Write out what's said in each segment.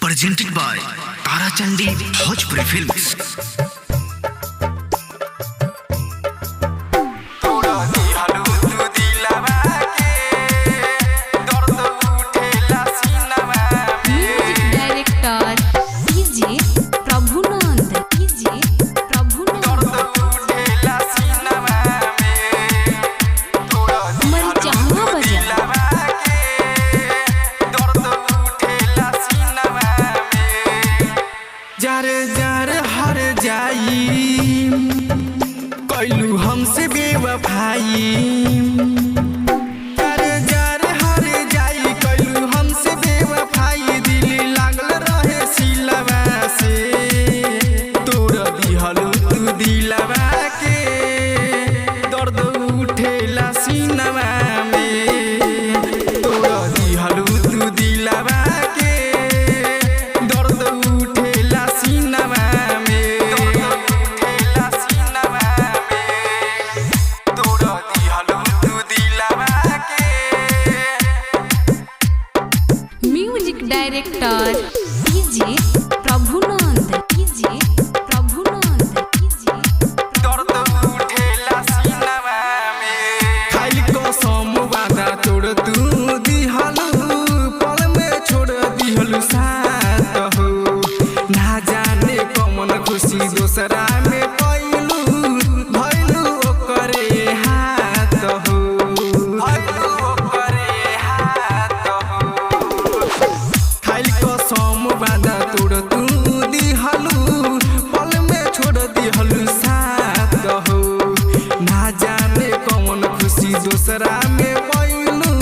presented by Tarachandi Bhojpuri Films. हर जाई कैलू हमसे बेवफाई हर जाई कैलू हमसे बेवफाई दिल लागल रहे सिलवा से तोड़ दिहलू तू दिलवा के दर्द उठेला सीनवा में तोड़ दिहलू तू दिलवा के दर्द उठेला सीनवा डायरेक्टर डीजे प्रभुनंद दर्द उठेला सीनवा में खाली कसम वादा तोड़ तू दिहलू पल में छोड़ दिहलू साथ हो ना जाने कौन खुशी दूसरा में पैलू भैलू ओकरे हाथ हो वादा तोड़ तू दिहलू पल में छोड़ दिहलू साथ हो ना जाने कौन खुशी दूसरा में पैलू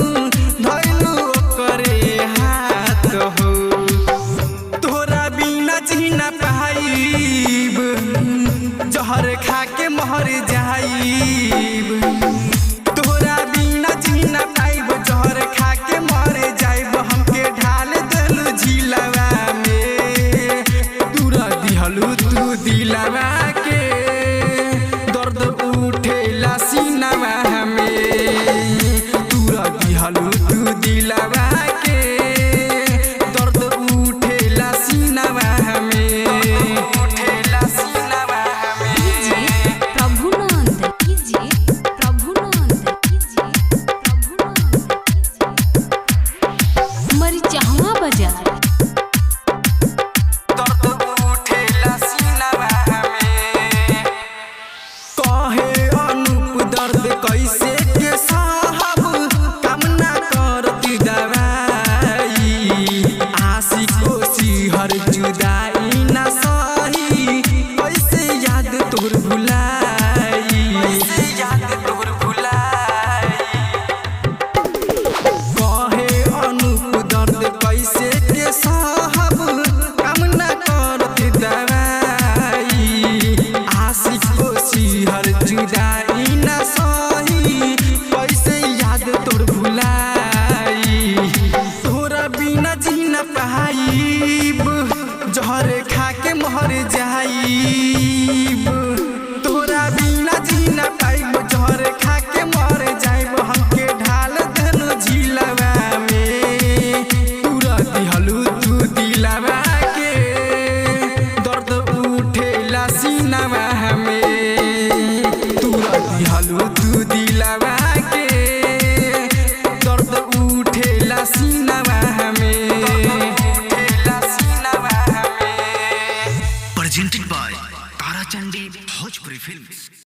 धैलू करे हाथ हो तोरा बिना जीना पाइब जहर खा के मर जाइब तोरा बिना जीना पाइब जहर खा के मर जाइब हमके ढाल देलू झीलवा तू दिलवा के दर्द उठेला सीनवा में तूरा दिहलू तू दिलवा के दर्द उठेला सीनवा में उठेला सीनवा में प्रभुनंद मरिचहवा बाजार कैसे के साहब कामना करती दवाई आशिकों सी हर जुदाई न सही कैसे याद तोर भुलाई कहे अनूप दर्द कैसे के साहब कामना करती दवाई आशिकों सी हर जुदाई न सही कैसे याद तोर भुलाई तोरा बिना जीना पाइब जहर खा के मर जाइब तोरा बिना जीना पाइब जहर खा के मर जाइब हमके ढाल देलू झीलवा में तोरा दिहलू तू दिलवा के दर्द उठेला सीनवा में तोरा दिहलू तू दिलवा के दर्द उठेला सीनवा में Presented by Tarachandi Bhojpuri Films.